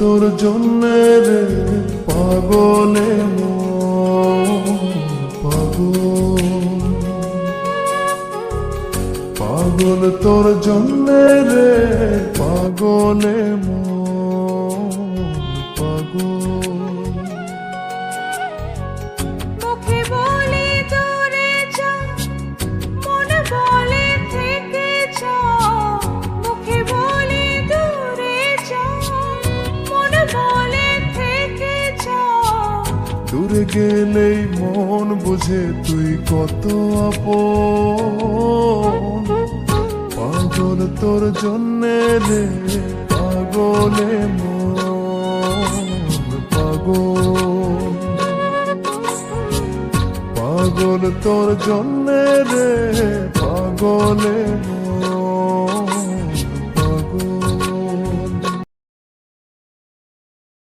তোর জন্যে রে পাগলে মন পাগল, পাগল তোর জন্যে রে পাগলে মন পাগল। মুখে বলে দূরে যা, মন বলে থেকে যা। মুখে বলে দূরে যা, মন বলে থেকে যা। দূরে গেলেই মন বুঝে তুই কত আপন, পাগল তোর জন্যে রে পাগলে মন পাগল, পাগল তোর জন্যে রে পাগলে